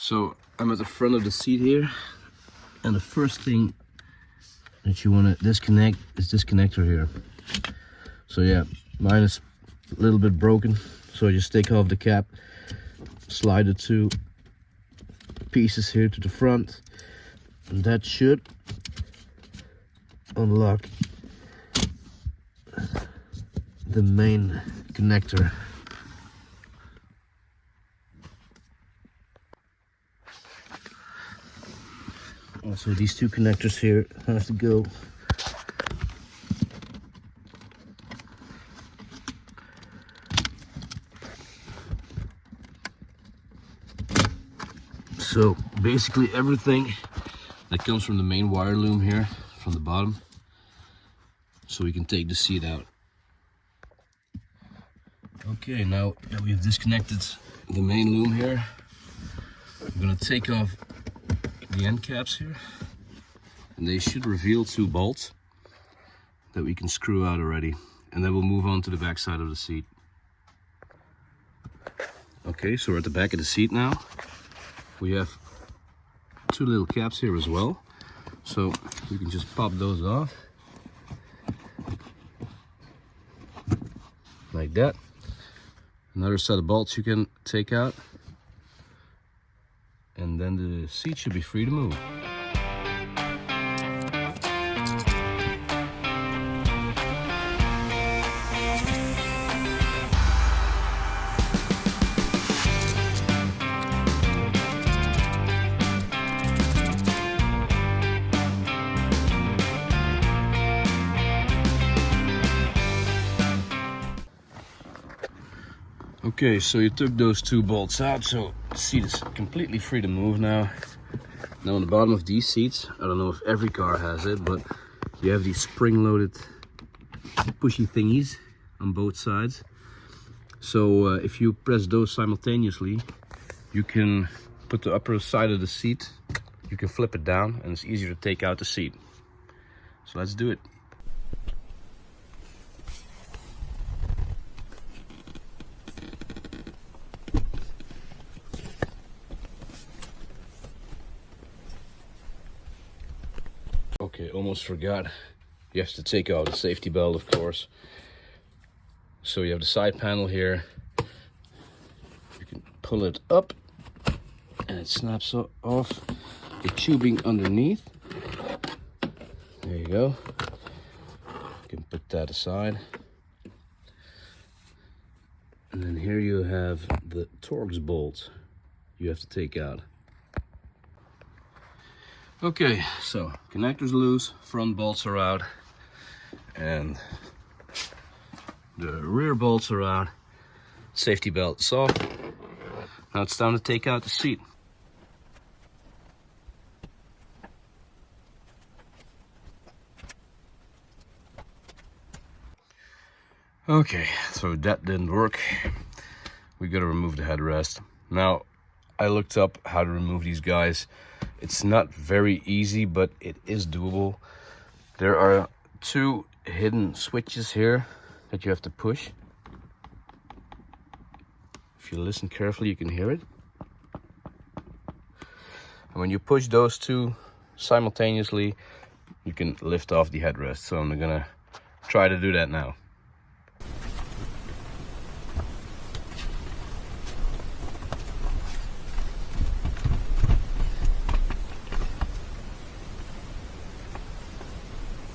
So I'm at the front of the seat here, and the first thing that you want to disconnect is this connector here. So yeah, mine is a little bit broken, so I just take off the cap, slide the two pieces here to the front, and that should unlock the main connector. Also, these two connectors here have to go. So basically everything that comes from the main wire loom here from the bottom, so we can take the seat out. Okay, now that we've disconnected the main loom here, I'm gonna take off the end caps here, and they should reveal two bolts that we can screw out already, and then we'll move on to the back side of the seat. Okay, so we're at the back of the seat now. We have two little caps here as well, so we can just pop those off like that. Another set of bolts you can take out, and then the seat should be free to move. Okay, so you took those two bolts out, so the seat is completely free to move now. Now on the bottom of these seats, I don't know if every car has it, but you have these spring-loaded pushy thingies on both sides. So if you press those simultaneously, you can put the upper side of the seat, you can flip it down, and it's easier to take out the seat. So let's do it. Okay, almost forgot. You have to take out the safety belt, of course. So you have the side panel here. You can pull it up and it snaps off the tubing underneath. There you go. You can put that aside. And then here you have the Torx bolts you have to take out. Okay, so connector's loose, front bolts are out, and the rear bolts are out, safety belt is off. Now it's time to take out the seat. Okay, so that didn't work. We gotta remove the headrest. Now, I looked up how to remove these guys. It's not very easy, but it is doable. There are two hidden switches here that you have to push. If you listen carefully, you can hear it. And when you push those two simultaneously, you can lift off the headrest. So I'm gonna try to do that now.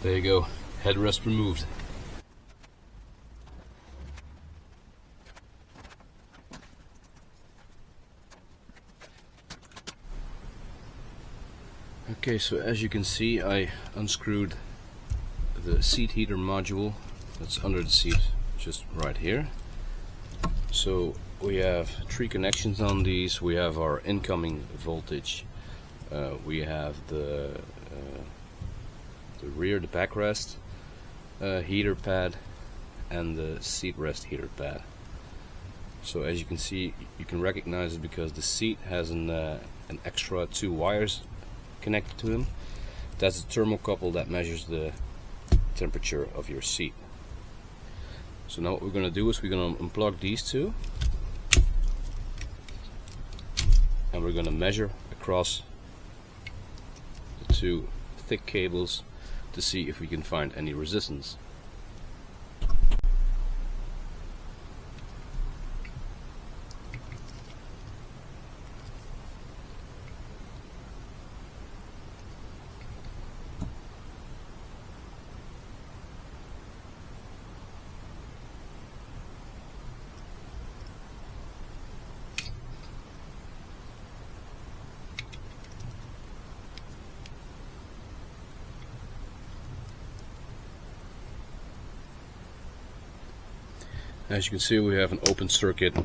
There you go, headrest removed. Okay, so as you can see, I unscrewed the seat heater module that's under the seat, just right here. So we have three connections on these. We have our incoming voltage, we have the rear, the backrest heater pad, and the seat rest heater pad. So as you can see, you can recognize it because the seat has an extra two wires connected to them. That's a thermocouple that measures the temperature of your seat. So now what we're going to do is we're going to unplug these two, and we're going to measure across the two thick cables to see if we can find any resistance. As you can see, we have an open circuit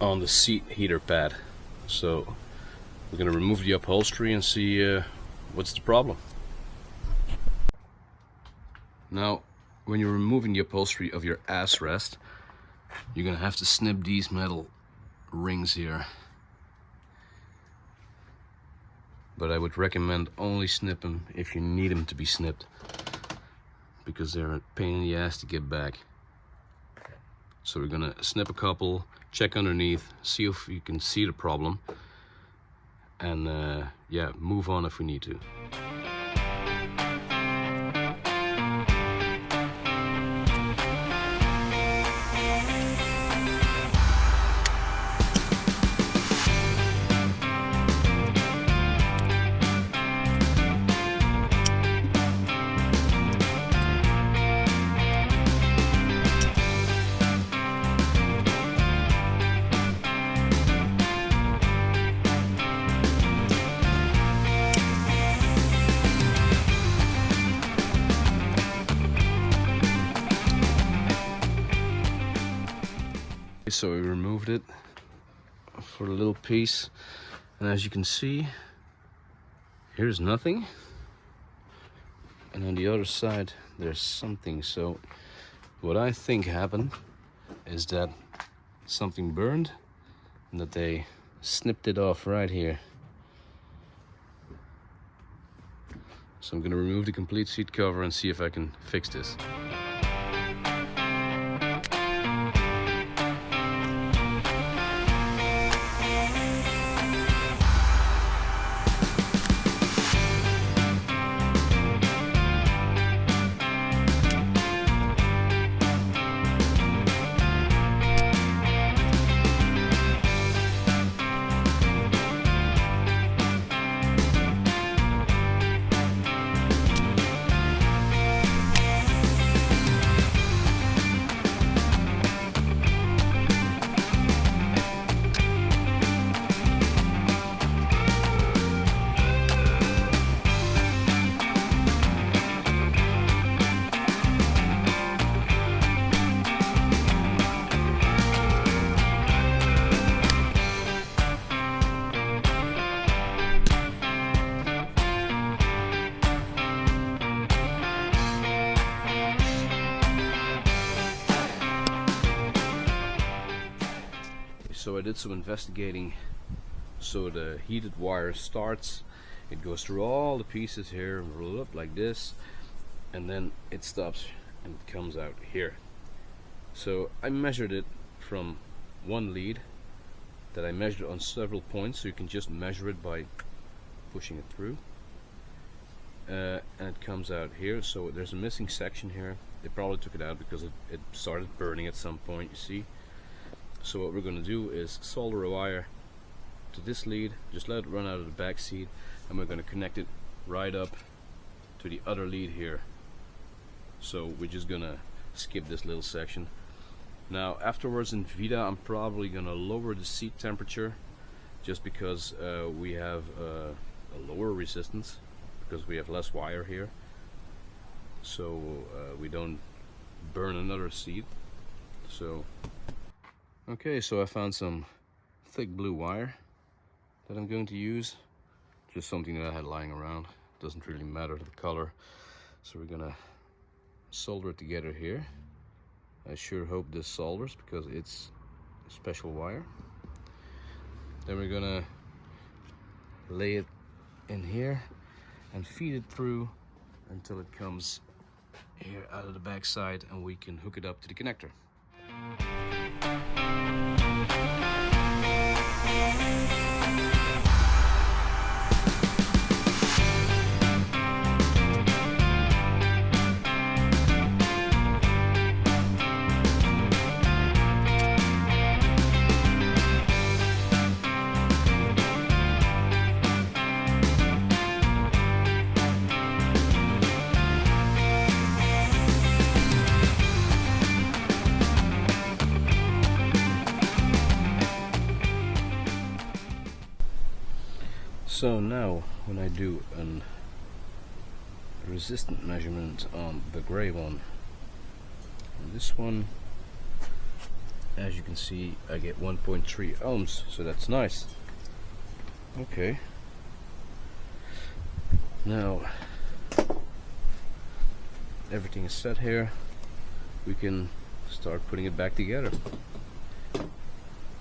on the seat heater pad. So we're going to remove the upholstery and see what's the problem. Now, when you're removing the upholstery of your ass rest, you're going to have to snip these metal rings here. But I would recommend only snip them if you need them to be snipped, because they're a pain in the ass to get back. So we're gonna snip a couple, check underneath, see if you can see the problem, and yeah, move on if we need to. So we removed it for a little piece, and as you can see, here's nothing, and on the other side there's something. So what I think happened is that something burned and that they snipped it off right here. So I'm going to remove the complete seat cover and see if I can fix this. So I did some investigating. So the heated wire starts, it goes through all the pieces here, roll up like this, and then it stops and it comes out here. So I measured it from one lead that I measured on several points, so you can just measure it by pushing it through, and it comes out here. So there's a missing section here. They probably took it out because it started burning at some point, you see. So what we're going to do is solder a wire to this lead, just let it run out of the back seat, and we're going to connect it right up to the other lead here. So we're just going to skip this little section. Now afterwards in Vida, I'm probably going to lower the seat temperature, just because we have a lower resistance, because we have less wire here, so we don't burn another seat. So okay, so I found some thick blue wire that I'm going to use. Just something that I had lying around. Doesn't really matter the color. So we're gonna solder it together here. I sure hope this solders, because it's a special wire. Then we're gonna lay it in here and feed it through until it comes here out of the back side, and we can hook it up to the connector. So now when I do an resistance measurement on the gray one, and this one, as you can see, I get 1.3 ohms, so that's nice. Okay, now everything is set here, we can start putting it back together.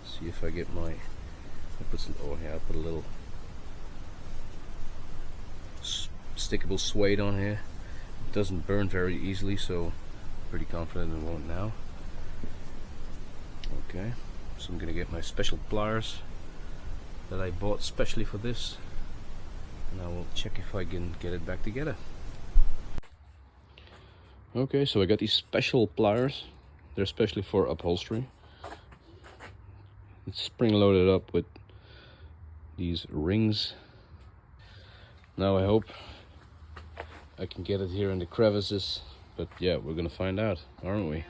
See if I get my, I put some, oh yeah, I put a little stickable suede on here. It doesn't burn very easily, so I'm pretty confident it won't now. Okay, so I'm gonna get my special pliers that I bought specially for this, and I will check if I can get it back together. Okay, so I got these special pliers. They're especially for upholstery. It's spring loaded up with these rings. Now I hope I can get it here in the crevices, but yeah, we're gonna find out, aren't we?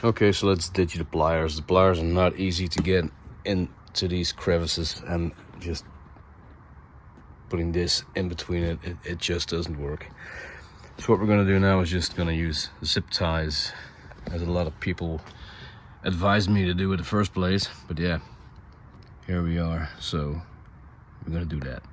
Okay, so let's ditch the pliers. The pliers are not easy to get into these crevices, and just putting this in between it just doesn't work. So what we're gonna do now is just gonna use zip ties, as a lot of people advised me to do in the first place. But yeah, here we are, so we're gonna do that.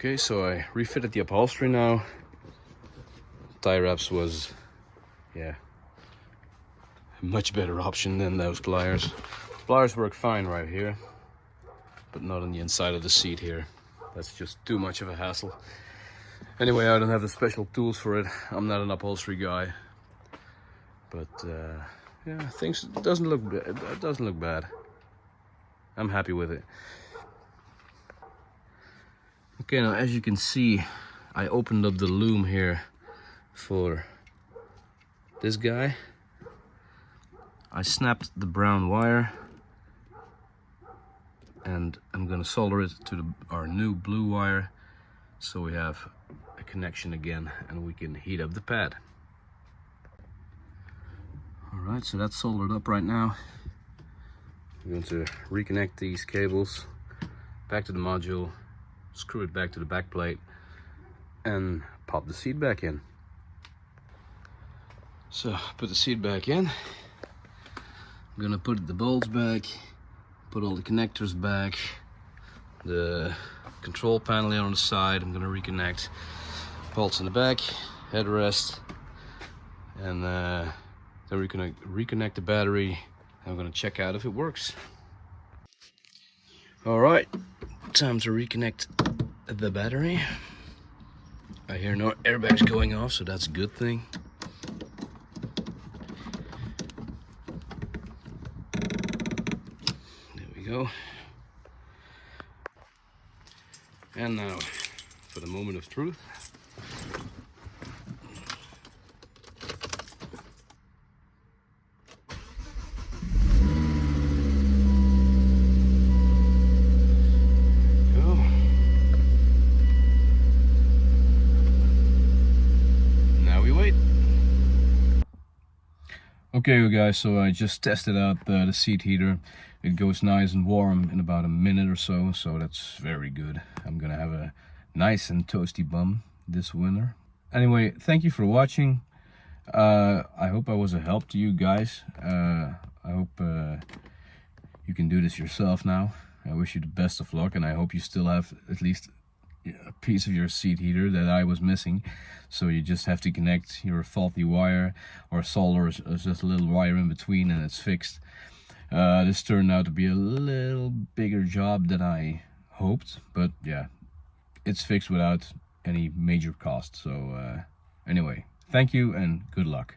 Okay, so I refitted the upholstery now. Tie wraps was, yeah, a much better option than those pliers. Pliers work fine right here, but not on the inside of the seat here. That's just too much of a hassle. Anyway, I don't have the special tools for it. I'm not an upholstery guy. But yeah, things doesn't look bad. I'm happy with it. Okay, now as you can see, I opened up the loom here for this guy. I snapped the brown wire and I'm gonna solder it to our new blue wire so we have a connection again and we can heat up the pad. Alright, so that's soldered up right now. I'm going to reconnect these cables back to the module, screw it back to the back plate and pop the seat back in. So put the seat back in. I'm gonna put the bolts back, put all the connectors back, the control panel on the side. I'm gonna reconnect bolts in the back, headrest, and then we're gonna reconnect the battery. I'm gonna check out if it works. All right, time to reconnect the battery. I hear no airbags going off, so that's a good thing. There we go. And now for the moment of truth. Okay, you guys, so I just tested out the seat heater. It goes nice and warm in about a minute or so, so that's very good. I'm gonna have a nice and toasty bum this winter. Anyway, thank you for watching. I hope I was a help to you guys. I hope you can do this yourself now. I wish you the best of luck, and I hope you still have at least a piece of your seat heater that I was missing. So you just have to connect your faulty wire or solder just a little wire in between and it's fixed. This turned out to be a little bigger job than I hoped, but yeah, it's fixed without any major cost. So anyway, thank you and good luck.